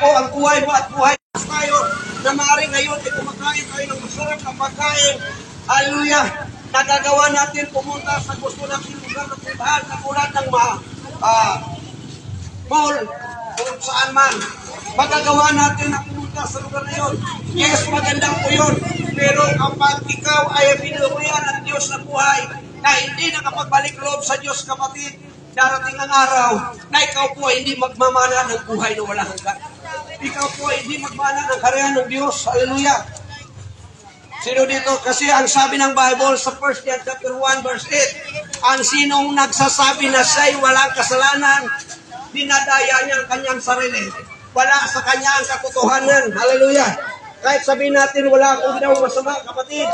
po ang buhay mo at buhay tayo na maaari ngayon ay kumakain tayo ng masarap na pagkain. Hallelujah! Nagagawa natin pumunta sa gusto natin lugar na tribahan katulad ng mall kung saan man. Magagawa natin na pumunta sa lugar na yun. Yes, magandang po yun. Pero kapag ikaw ay binubuyan ng Diyos na buhay na hindi nakapagbalik loob sa Diyos, kapatid, darating ang araw na ikaw po ay hindi magmamana ng buhay na walang hanggan. Ikaw po ay hindi magmana ng kariyan ng Diyos. Hallelujah! Sino dito? Kasi ang sabi ng Bible sa 1 John chapter 1 verse 8, ang sinong nagsasabi na siya'y walang kasalanan, dinadaya niya ang kanyang sarili. Wala sa kanya ang katotohanan. Hallelujah! Kahit sabihin natin wala akong ginawang masama, kapatid.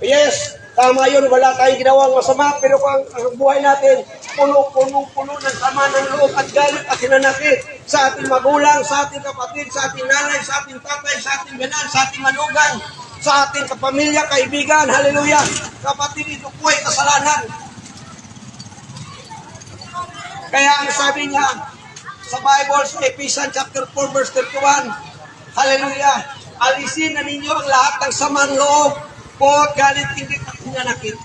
Yes, tama yun, wala tayong ginawang masama, pero kung ang buhay natin, puno ng sama ng loob at galit at hinanakit sa ating magulang, sa ating kapatid, sa ating nanay, sa ating tatay, sa ating binan, sa ating manugang, sa ating kapamilya, kaibigan. Hallelujah! Kapatid, ito po ay kasalanan. Kaya ang sabi niya sa Bible, sa Ephesians chapter 4 verse 31, hallelujah! Alisin na ninyo ang lahat ng samang loob, pot, galit, hindi at hinanakit.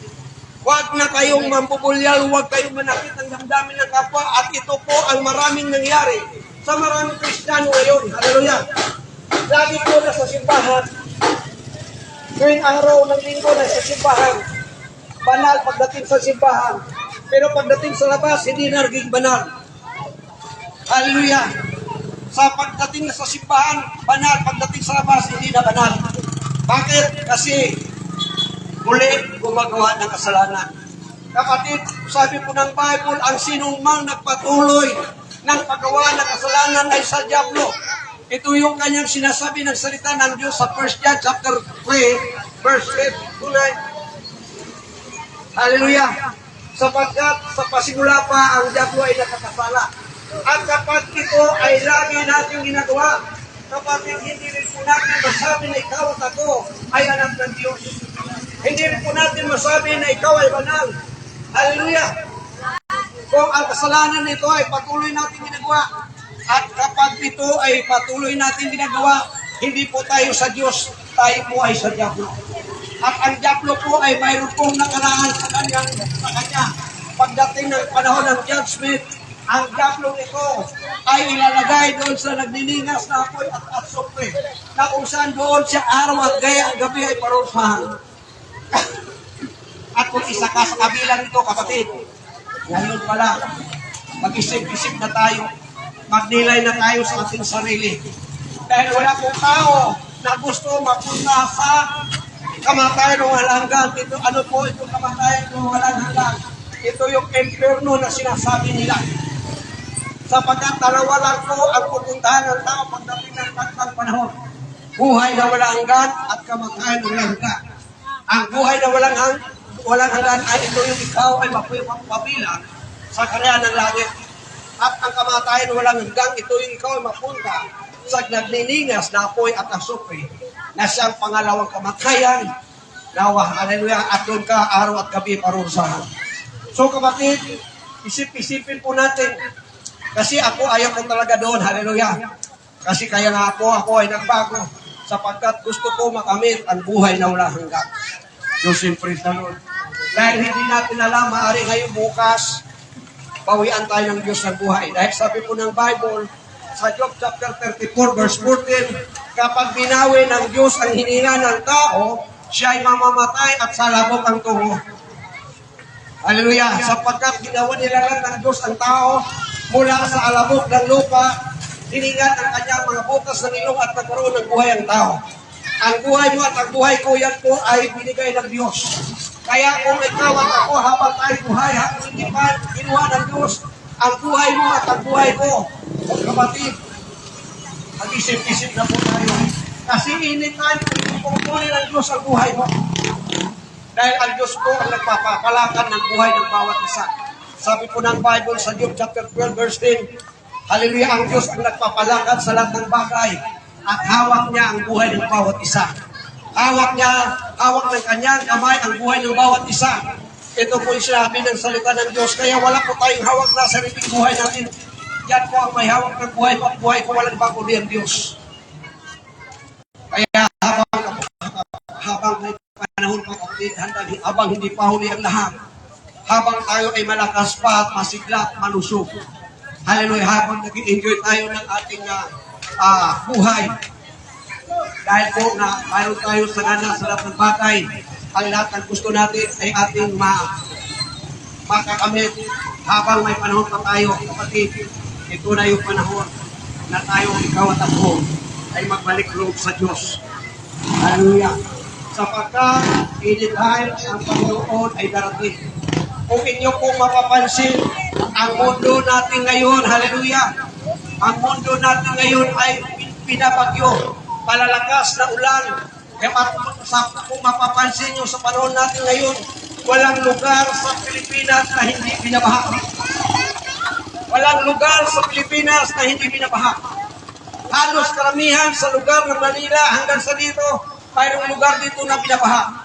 Huwag na kayong mampupulyal, huwag kayong manakit ang damdamin ng kapwa, at ito po ang maraming nangyari sa maraming Kristiyano ngayon. Hallelujah! Lagi ko na sa simbahan, tuwing araw ng linggo na sa simbahan, banal pagdating sa simbahan, pero pagdating sa labas, hindi na naging banal. Hallelujah! Sa pagdating sa simbahan, banal, pagdating sa labas, hindi na banal. Bakit? Kasi muli gumagawa ng kasalanan. Kapatid, sabi po ng Bible, ang sinong mang nagpatuloy ng paggawa ng kasalanan ay sa diablo. Ito yung kanyang sinasabi ng salita ng Diyos sa 1 John chapter 3, verse 8 to 9. Hallelujah! Sapagkat sa pasimula pa ang diablo ay nakakasala. At kapag ito ay lagi natin ginagawa, kapatid, hindi rin po natin masabi na ikaw at ako ay anak ng Diyos. Hindi rin po natin masabi na ikaw ay banal. Hallelujah! Kung ang kasalanan nito ay patuloy natin ginagawa, at kapag ito ay patuloy natin ginagawa, hindi po tayo sa Diyos, tayo po ay sa diablo. At ang diablo po ay mayroon pong nakaraan sa kanya. Pagdating ng panahon ng judgment, ang diablo ito ay ilalagay doon sa nagniningas na apoy at asupre, na kung saan doon siya araw at gabi ay parusahan. At kung isa ka sa kabilang nito, kapatid, ngayon pala, mag-isip-isip na tayo, magnilay na tayo sa ating sarili. Dahil wala pong tao na gusto mapunta sa kamatayan ng walang hanggan. Ito, ano po ito kamatayan ng walang hanggan? Ito yung impyerno na sinasabi nila. Sapagkat dalawa lang po ang pupuntahan ng tao pagdating ng takdang panahon. Buhay na walang hanggan at kamatayan na walang hanggan. Ang buhay na walang hanggan ay ito yung ikaw ay mapabilang sa karya ng langit. At ang kamatayan na walang hanggan, ito yung ikaw ay mapunta sa nagniningas na apoy at asupre na siyang pangalawang kamatayan. Nawa, hallelujah, at doon ka araw at gabi parusahan. So kapatid, isip-isipin po natin, kasi ako ayaw ko talaga doon, hallelujah. Kasi kaya nga ako ay nagbago, sapagkat gusto ko makamit ang buhay na walang hanggan. Diyos praise the Lord. Dahil hindi natin alam, maaari ngayon bukas, bawian tayo ng Diyos ng buhay. Dahil sabi po ng Bible, sa Job chapter 34 verse 14, kapag binawi ng Diyos ang hininga ng tao, siya ay mamamatay at salabok ang tungo. Hallelujah! Sapagkat ginawa nilalang ng Diyos ang tao mula sa alabok ng lupa, hiningat ang kanyang mga butas ng ilong at nagkaroon ng buhay ang tao. Ang buhay mo at ang buhay ko, yan po ay binigay ng Diyos. Kaya kung ikaw at ako habang tayo buhay, habang hindi pa kinuha ng Diyos, ang buhay mo at ang buhay ko, o kapatid, mag-isip-isip na po tayo. Kasi anytime, pupunin ng Diyos ang buhay mo. Dahil ang Diyos po ang nagpapakalakan ng buhay ng bawat isa. Sabi po ng Bible sa Job chapter 12 verse 10, hallelujah, ang Diyos ang nagpapalakad sa lahat ng bagay at hawak niya ang buhay ng bawat isa. Hawak ng kanyang kamay ang buhay ng bawat isa. Ito po yung sinabi ng salita ng Diyos. Kaya wala po tayong hawak na sariling buhay natin. Yan po ang may hawak ng buhay, pagbuhay ko walang bago ang Diyos. Kaya habang may panahon pa kapatid, habang hindi pa huli ang lahat, habang tayo ay malakas pa at masigla at malusog, hallelujah, habang nag-enjoy tayo ng ating buhay, dahil po na mayroon tayo sa gana sa lahat ng bagay, ang lahat ng gusto natin ay ating makakamit habang may panahon pa tayo, kapatid. Ito na yung panahon na tayo, ikaw at ako, ay magbalik loob sa Diyos. Hallelujah. Sapagkat anytime ang Panginoon ay darating. Kung inyo pong mapapansin, ang mundo natin ngayon, hallelujah, ang mundo natin ngayon ay pinabagyo, palalakas na ulan. Kaya kung mapapansin nyo sa panahon natin ngayon, walang lugar sa Pilipinas na hindi binabaha. Walang lugar sa Pilipinas na hindi binabaha. Halos karamihan sa lugar ng Manila hanggang sa dito, mayroong lugar dito na binabaha.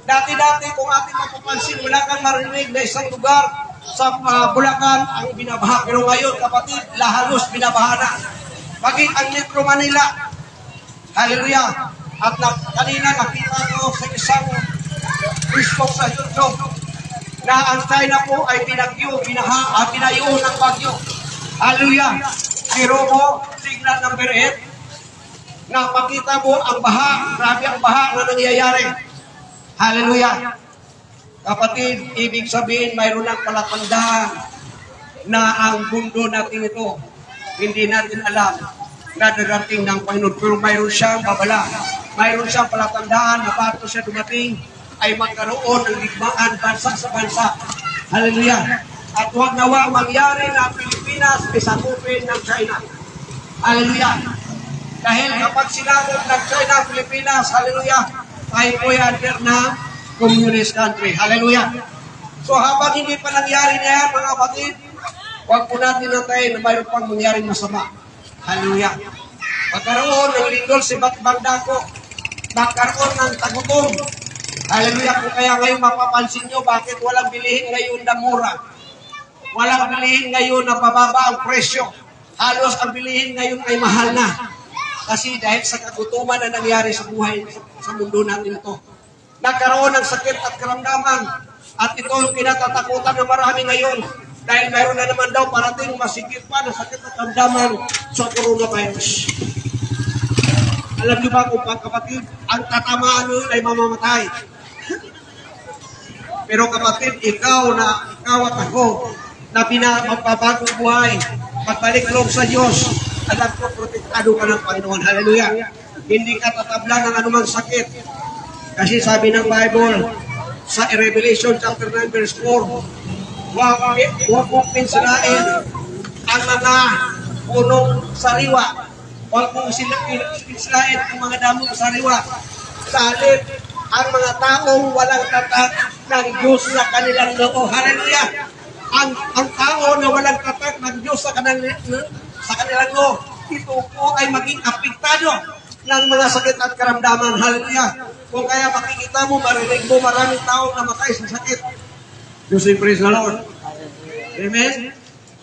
Dati-dati kung ating mapapansin, wala kang marinig na isang lugar sa Bulacan ang binabaha. Pero ngayon, kapatid, halos binabaha na. Maging ang Metro Manila. Hallelujah. At kanina nakita ko sa isang Facebook sa YouTube na ang China po ay pinagyo, pinayo ng bagyo. Hallelujah. Pero mo, signal number 8, na makita mo ang baha, grabe ang baha na nangyayari. Hallelujah. Kapatid, ibig sabihin, mayroon ng palatandaan na ang mundo natin ito, hindi natin alam na darating ng Panginoon. Pero mayroon siyang babala. Mayroon siyang palatandaan na bago siya dumating, ay magkaroon ng digmaan bansa sa bansa. Hallelujah. At huwag nawa mangyari na Pilipinas ay sakupin ng China. Hallelujah. Dahil kapag sinabot ng China, Pilipinas, hallelujah, tayo po ay under na communist country. Hallelujah. So habang hindi pa nangyari na yan, mga kapatid, huwag po natin natin na mayroon pang mangyaring masama. Hallelujah. Magkaroon ng lindol si Batbanda ko. Magkaroon ng tagutom. Hallelujah. Kung kaya ngayon mapapansin nyo, bakit walang bilihin ngayon na mura? Walang bilihin ngayon na bababa ang presyo. Halos ang bilihin ngayon ay mahal na. Kasi dahil sa kagutuman na nangyari sa buhay, sa mundo natin ito. Nagkaroon ng sakit at karamdaman. At ito yung kinatatakutan ng marami ngayon. Dahil mayroon na naman daw parating masigit pa ng sakit at karamdaman sa coronavirus. Alam niyo ba kung kapatid, ang tatamaan nun ay mamamatay. Pero kapatid, ikaw at ako, na magpabagong buhay, magbalik loob sa Diyos, alam ko, protektado ka ng Panginoon. Hallelujah. Hindi ka tatabla ng anumang sakit. Kasi sabi ng Bible, sa Revelation chapter 9 verse 4, huwag mong pinsalain ang mga punong sariwa. Huwag mong pinsalain ang mga damong sariwa. Sa halip, ang mga taong walang tatak ng Diyos sa kanilang loob. Hallelujah! Ang tao na walang tatak ng Diyos sa kanilang loob, ito po ay maging apektado ng mga sakit at karamdaman. Hallelujah! Kung kaya makikita mo, marinig mo, maraming tao na matay sa sakit. Diyos, praise the Lord. Amen?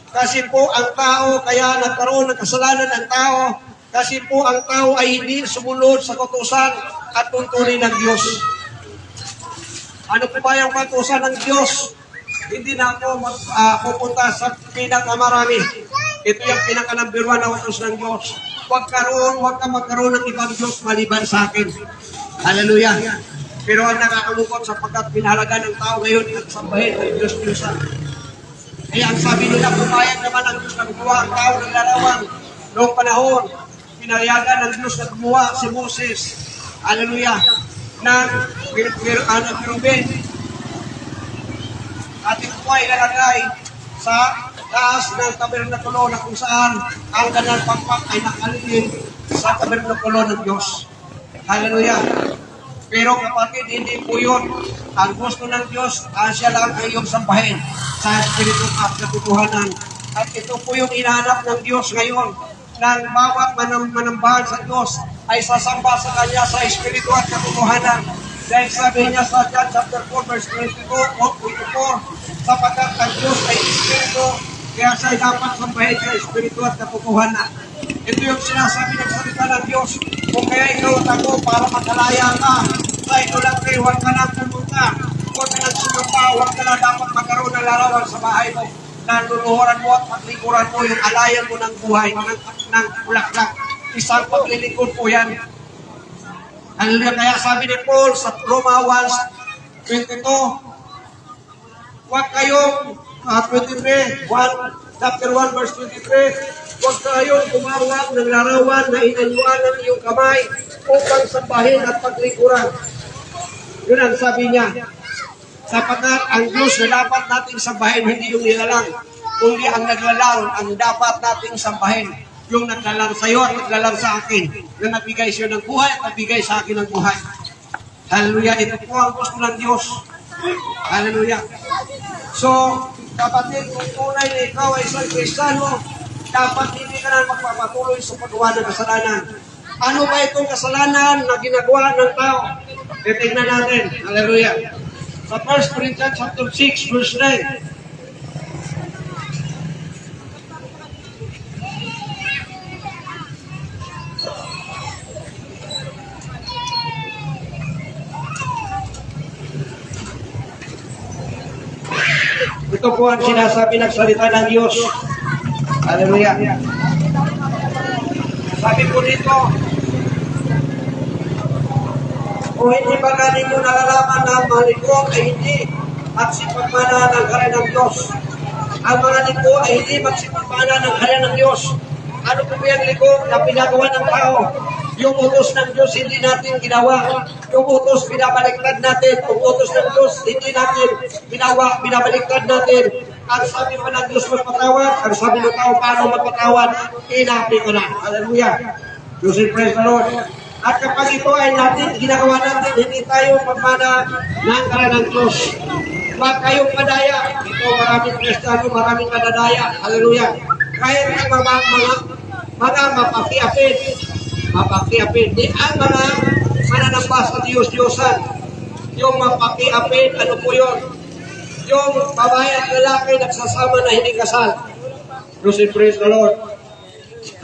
Kasi po ang tao, kaya nagkaroon ng kasalanan ng tao, kasi po ang tao ay hindi sumunod sa kautusan at tuntunin ng Diyos. Ano po ba yung kautusan ng Diyos? Hindi na ako pupunta sa pinakamarami. Ito yung pinaka-number 1 na utos ng Diyos. Huwag ka magkaroon ng ibang Diyos maliban sa akin. Hallelujah. Pero ang nakakalungkot sapagkat pinahalaga ng tao ngayon at sambahin ay Diyos-Diyosan. Kaya ang sabi nila, pumayag naman ang Diyos na gumawa ang tao ng larawan. Noong panahon, pinayagan ng Diyos na gumawa si Moses. Hallelujah. Ng Ruben. At ito po ay ilalagay sa taas ng tabernakulo na kung saan ang ganang pangpak ay nakalilin sa tabernakulo ng Diyos. Hallelujah. Pero kapatid, hindi po yun. Ang gusto ng Diyos, siya lang ang iyong sambahin sa Espiritu at katotohanan. At ito po yung inahanap ng Diyos ngayon, ng bawat manambahan sa Diyos ay sasamba sa Kanya sa Espiritu at katotohanan. Dahil sabi niya sa John chapter 4 verse 22 o 24, sapagkat ang Diyos ay Espiritu Kaya siya dapat sambahin sa Espiritu at katotohanan. Ito yung sinasabi ng salita ng Diyos. Kung kaya ikaw at ako para makalaya ka, sa idolatry, huwag ka na pumunta. Huwag ka na sumamba, huwag ka na dapat magkaroon ng larawan sa bahay mo. Naluluhuran mo at paglikuran mo yung alayan mo ng buhay, ng bulaklak. Isang paglilingkod po yan. Hallelujah. Kaya sabi ni Paul sa Roma 1:22, huwag kayong 23, chapter 1 verse 23, huwag kayong gumawag ng larawan na inanyuan ng iyong kamay upang sambahin at paglikuran. Yun ang sabi niya. Sapagkat ang Diyos na dapat nating sambahin, hindi yung nilalang, kundi ang naglalang ang dapat nating sambahin. Yung naglalang sa iyo at naglalang sa akin, na nagbigay siya ng buhay at nagbigay sa akin ng buhay. Hallelujah. Ito po ang gusto ng Diyos. Hallelujah. So, kapatid, kung tunay na ikaw ay isang Kristiyano, dapat hindi ka na magpapatuloy sa paggawa ng kasalanan. Ano ba itong kasalanan na ginagawa ng tao? Titignan natin. Hallelujah. Sa 1 Corinthians chapter 6, verse 9. Ito po ang sinasabi ng salita ng Diyos. Hallelujah. Sabi po dito, kung hindi ba ninyo nalalaman na ang mga liko ay hindi magsipagmana ng hari ng Diyos. Ang mga liko ay hindi magsipagmana ng hari ng Diyos. Ano po yung liko na pinagawa ng tao? Yung utos ng Diyos hindi natin ginawa. Yung utos binabaliktad natin. Yung utos ng Diyos hindi natin ginawa, binabaliktad natin. Ang sabi pa ng Diyos magpatawad, ang sabi ng tao paano magpatawad, inapi ko na. Hallelujah. Diyos and praise the Lord. At kapag ito ay natin, ginagawa natin, hindi tayo pagmana ng karan ng Diyos. Huwag kayong madaya. Ito maraming Kristiyano, maraming madadaya. Hallelujah. Kahit ang mga mapakiapin. Di ang mga mananamba sa Diyos-Diyosan. Yung mapakiapin, ano po yun? Yung babae at lalaki nagsasama na hindi kasal. Praise the Lord.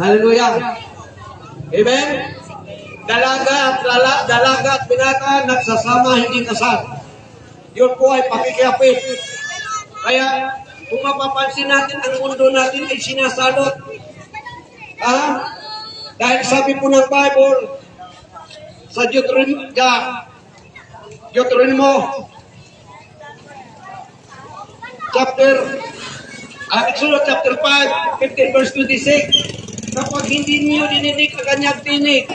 Hallelujah. Amen? Dalaga at binata nagsasama hindi kasal. Yun po ay pakikiapin. Kaya kung mapapansin natin, ang mundo natin ay sinasalot. Dahil sabi po ng Bible sa Deuteronomy chapter 5, 15 verse 26, kapag hindi niyo dininig ang kanyang tinig,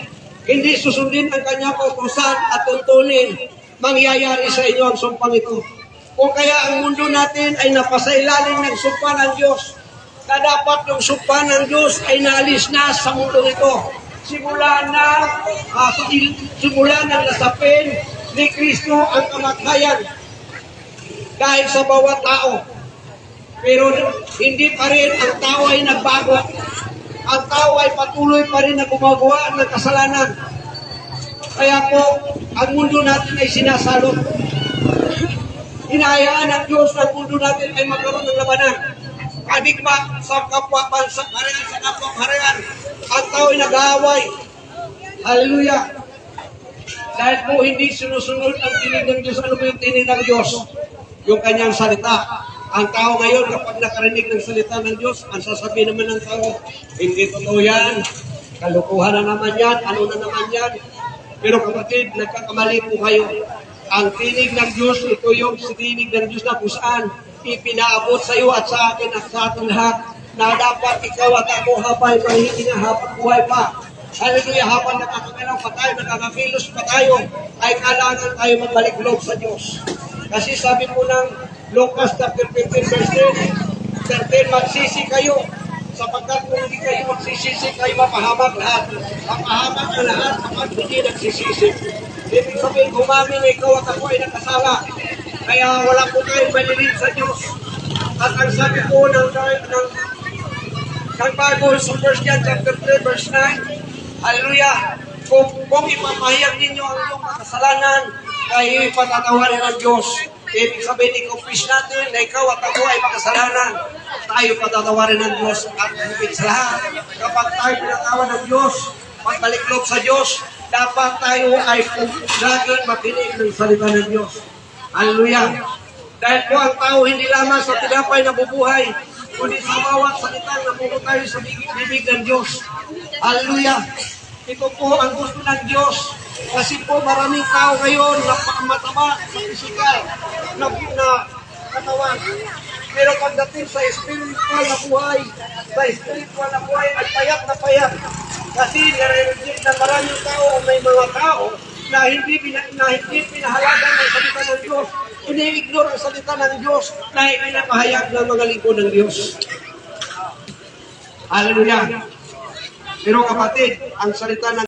hindi susundin ang kanyang utusan at tuntunin, mangyayari sa inyo ang sumpang ito. Kung kaya ang mundo natin ay napasailalim ng sumpa ng Diyos, na dapat yung sumpa ng Diyos ay naalis na sa mundo nito. Simula ng nasapin ni Kristo ang kamatayan dahil sa bawat tao. Pero hindi pa rin ang tao ay nagbago. Ang tao ay patuloy pa rin na gumagawa ng kasalanan. Kaya po, ang mundo natin ay sinasalot. Hinahayaan ng Diyos na ang mundo natin ay magkaroon ng labanan. Kadigma sa kapwa-bansa, harian sa kapwa-harian. Ang tao ay nag-aaway. Hallelujah. Dahil po hindi sinusunod ang tinig ng Diyos. Ano po yung tinig ng Diyos? Yung kanyang salita. Ang tao ngayon, kapag nakarinig ng salita ng Diyos, ang sasabihin naman ng tao, hindi totoo yan. Kalukuhan na naman yan. Ano na naman yan? Pero kapatid, nagkakamali po kayo. Ang tinig ng Diyos, ito yung tinig ng Diyos na kung saan ipinaabot sa iyo at sa akin at sa ating lahat na dapat ikaw at ako habang mahihina habang buhay pa. Hallelujah, habang nakakagalaw pa tayo, nakakakilos pa tayo, ay kailangan tayo magbalik loob sa Diyos. Kasi sabi po ng Lucas chapter 15 verse 13, magsisi kayo sapagkat kung hindi kayo magsisisi, kayo mapahamak lahat. Mapahamak na lahat kapag hindi nagsisisi. Ibig sabihin, umamin na ikaw at ako ay nakasala. Kaya wala po tayong malilin sa Diyos. At ang sabi po ng Bible sa 1 John chapter 3 verse 9, hallelujah, kung ipapahayag ninyo ang iyong kasalanan, kayo ipatatawarin ng Diyos. Ibig sabihin, i-confess natin na ikaw at ako ay makasalanan. tayo patatawarin ng Diyos at higit sa lahat, kapag tayo pinatawan ng Diyos, pagbalik-loob sa Diyos, dapat tayo ay laging makinig ng salita ng Diyos. Hallelujah! Dahil po ang tao hindi lamang sa tinapay na bubuhay, kundi sa bawat salita na puno tayo sa bibig ng Diyos. Hallelujah! Ito po ang gusto ng Diyos. Kasi po maraming tao ngayon na mataba sa pisikal, na katawan. Pero pagdating sa spiritual na buhay, ay payat na payat. Kasi nare-reject na maraming tao o may mga tao na hindi pinahalagan ng salita ng Diyos. Ini-ignore ang salita ng Diyos na ipinapahayag ng mga lingkod ng Diyos. Hallelujah! Pero kapatid, ang salita ng